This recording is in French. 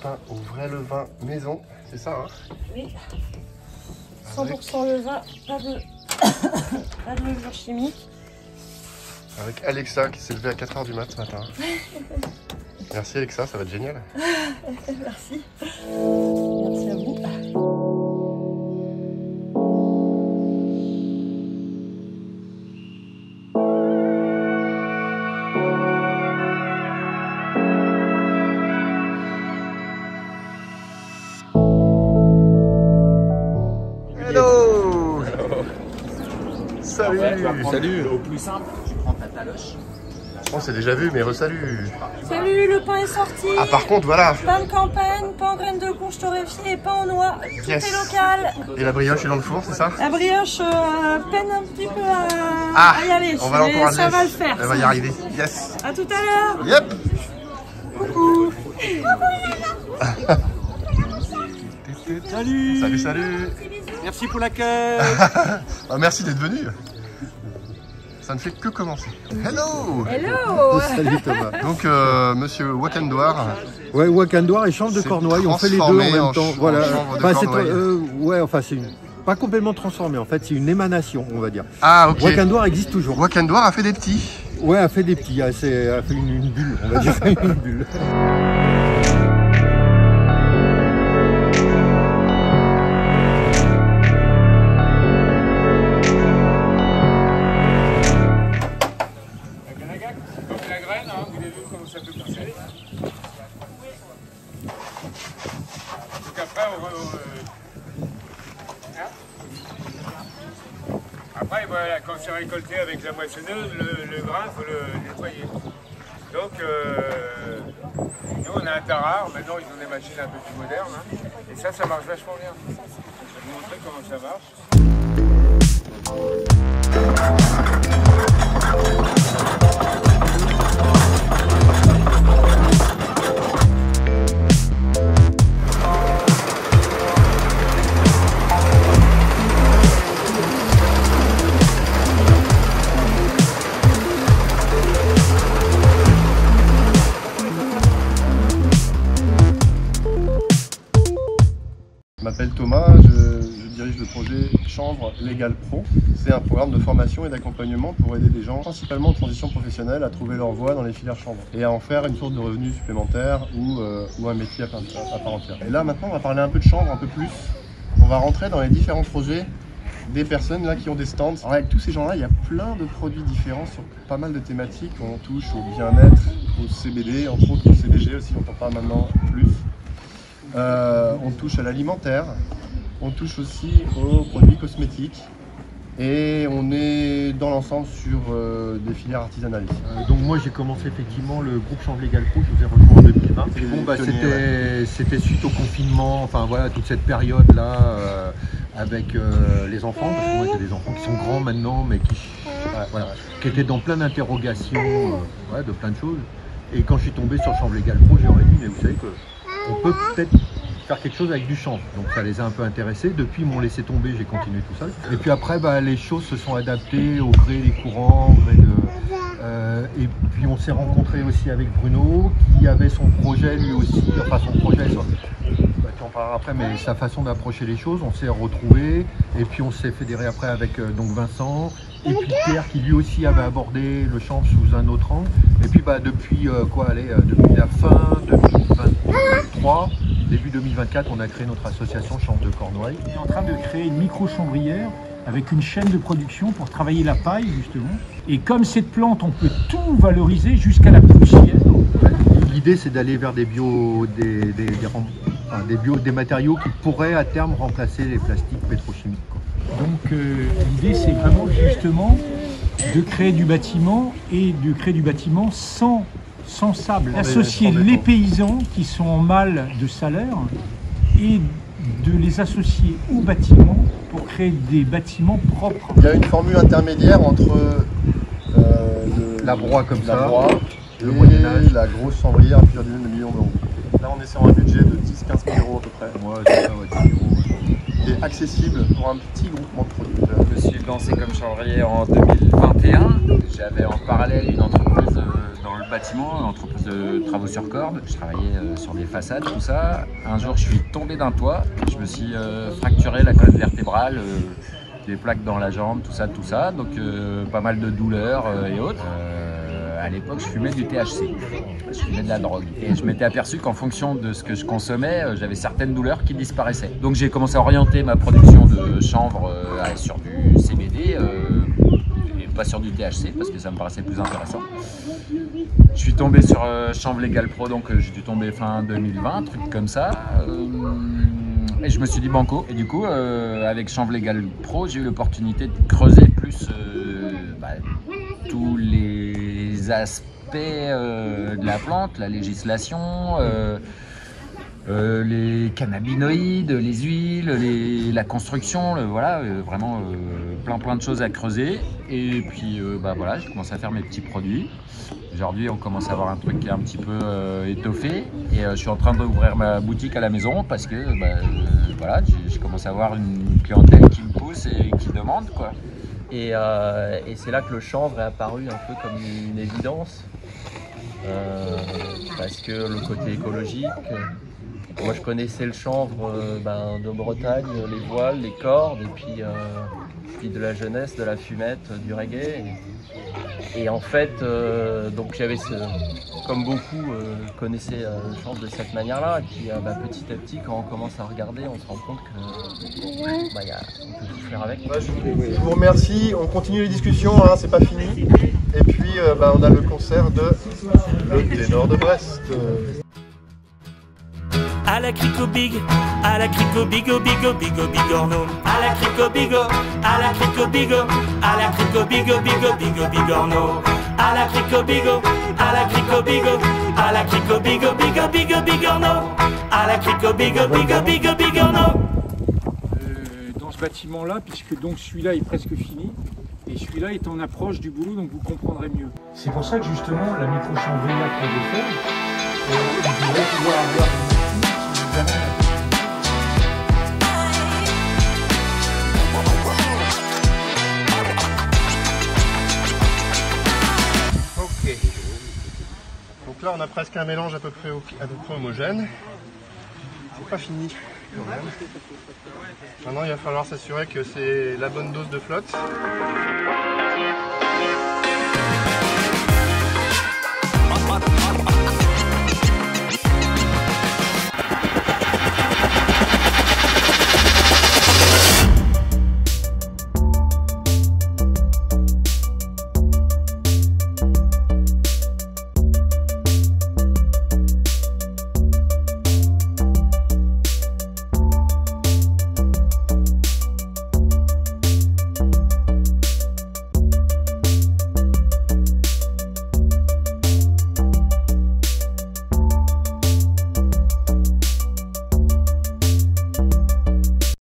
pain au vrai levain maison, c'est ça hein? Oui. 100% levain, pas de levure chimique. Avec Alexa qui s'est levée à 4 h du mat ce matin. Merci Alexa, ça va être génial. Merci. Merci à vous. Hello. Salut. Salut. Au plus simple, tu prends ta taloche. On s'est déjà vu, mais re-salut. Salut, le pain est sorti. Ah par contre voilà. Pain de campagne, pain en graines de courge torréfiées et pain en noix. Tout Yes. est local. Et la brioche est dans le four, c'est ça? La brioche peine un petit peu à y aller. On va mais l'encourager. ça va le faire. Elle va y arriver. Yes. À tout à l'heure. Yep. Coucou. Salut. Salut, salut. Merci pour l'accueil. Ah, merci d'être venu. Ça ne fait que commencer. Hello. Hello. Salut Thomas. Donc monsieur Wakandoir. Ouais, Wakandoir et Chambre de C'est Cornouailles, on fait les deux en transformé même en temps. ch- Voilà. en chambre de Enfin, Cornouailles. ouais, enfin c'est pas complètement transformé. En fait, c'est une émanation, on va dire. Ah ok. Wakandoir existe toujours. Wakandoir a fait des petits. Ouais, a fait des petits, a fait une bulle, on va dire une bulle. Donc la graine, hein, vous avez vu comment ça peut pousser. Donc après, après voilà, quand c'est récolté avec la moissonneuse, le grain, il faut le nettoyer. Donc nous on a un tarare, maintenant ils ont des machines un peu plus modernes. Hein, et ça marche vachement bien. Je vais vous montrer comment ça marche. Je m'appelle Thomas, je dirige le projet Chambre Légal Pro. C'est un programme de formation et d'accompagnement pour aider des gens, principalement en transition professionnelle, à trouver leur voie dans les filières chambres et à en faire une source de revenus supplémentaires ou un métier à part entière. Et là maintenant on va parler un peu de chambre, un peu plus. On va rentrer dans les différents projets des personnes là qui ont des stands. Alors avec tous ces gens-là, il y a plein de produits différents sur pas mal de thématiques. On touche au bien-être, au CBD, entre autres au CBG aussi, on en parle maintenant plus. On touche à l'alimentaire, on touche aussi aux produits cosmétiques et on est dans l'ensemble sur des filières artisanales. Donc moi j'ai commencé effectivement le groupe Chambre Légal Pro, je vous ai rejoint en 2020. Et Bon, bah, pionnier, c'était suite au confinement, enfin voilà, toute cette période là avec les enfants, parce que moi j'ai des enfants qui sont grands maintenant mais qui étaient dans plein d'interrogations, de plein de choses. Et quand je suis tombé sur Chambre Légal Pro, j'aurais dit mais vous savez que on peut peut-être faire quelque chose avec du chanvre. Donc ça les a un peu intéressés. Depuis, ils m'ont laissé tomber, j'ai continué tout seul. Et puis après, les choses se sont adaptées au gré des courants, au gré de... et puis on s'est rencontré aussi avec Bruno, qui avait son projet lui aussi, enfin son projet, tu en parleras après, mais sa façon d'approcher les choses. On s'est retrouvés, et puis on s'est fédéré après avec donc Vincent, et puis Pierre, qui lui aussi avait abordé le chanvre sous un autre angle. Et puis depuis depuis la fin 2023, début 2024, on a créé notre association Chambre de Cornouailles. On est en train de créer une micro-chambrière avec une chaîne de production pour travailler la paille justement. Et comme cette plante, on peut tout valoriser jusqu'à la poussière. L'idée c'est d'aller vers des matériaux qui pourraient à terme remplacer les plastiques pétrochimiques, quoi. Donc l'idée c'est vraiment justement de créer du bâtiment et de créer du bâtiment sans sable. Associer les paysans qui sont en mal de salaire et de les associer au bâtiment pour créer des bâtiments propres. Il y a une formule intermédiaire entre la broie comme ça, le Moyen-Âge, la grosse chambrière à plusieurs dizaines de millions d'euros. Là on est sur un budget de 10-15 000 euros à peu près. Ouais, c'est ça, 10 euros. Qui est accessible pour un petit groupement de producteurs. Je me suis lancé comme chambrier en 2021. J'avais en parallèle une entreprise dans le bâtiment, entreprise de travaux sur corde. Je travaillais sur des façades, tout ça. Un jour, je suis tombé d'un toit. Je me suis fracturé la colonne vertébrale, des plaques dans la jambe, tout ça. Donc, pas mal de douleurs et autres. À l'époque, je fumais du THC, je fumais de la drogue. Et je m'étais aperçu qu'en fonction de ce que je consommais, j'avais certaines douleurs qui disparaissaient. Donc j'ai commencé à orienter ma production de chanvre sur du CBD et pas sur du THC parce que ça me paraissait plus intéressant. Je suis tombé sur Chanvre Legal Pro, donc j'ai dû tomber fin 2020, un truc comme ça. Et je me suis dit banco. Et du coup, avec Chanvre Legal Pro, j'ai eu l'opportunité de creuser plus tous les aspects de la plante, la législation, les cannabinoïdes, les huiles, la construction, voilà, vraiment plein de choses à creuser. Et puis voilà, j'ai commencé à faire mes petits produits. Aujourd'hui, on commence à avoir un truc qui est un petit peu étoffé et je suis en train d'ouvrir ma boutique à la maison parce que voilà, je commence à avoir une clientèle qui me pousse et qui demande, quoi. Et c'est là que le chanvre est apparu un peu comme une évidence, parce que le côté écologique, moi je connaissais le chanvre de Bretagne, les voiles, les cordes, et puis de la jeunesse, de la fumette, du reggae. Et en fait, donc j'avais comme beaucoup connaissaient le chanvre de cette manière-là, et puis petit à petit, quand on commence à regarder, on se rend compte que on peut tout faire avec. Je vous remercie, on continue les discussions, hein, c'est pas fini. Et puis on a le concert de le Ténor de Brest. À la crico big, à la crico bigo bigo bigo bigorno. À la crico bigo, à la crico bigo, à la crico bigo bigo bigo bigorno. À la crico bigo, à la crico bigo, à la crico bigo bigo bigo bigorno. À la crico bigo bigo bigo bigorno. Dans ce bâtiment-là, puisque donc celui-là est presque fini, et celui-là est en approche du boulot, donc vous comprendrez mieux. C'est pour ça que justement la micro-chanvreria qu'on veut faire, on devrait pouvoir avoir Ok. Donc là on a presque un mélange à peu près homogène. C'est pas fini quand même. Maintenant il va falloir s'assurer que c'est la bonne dose de flotte.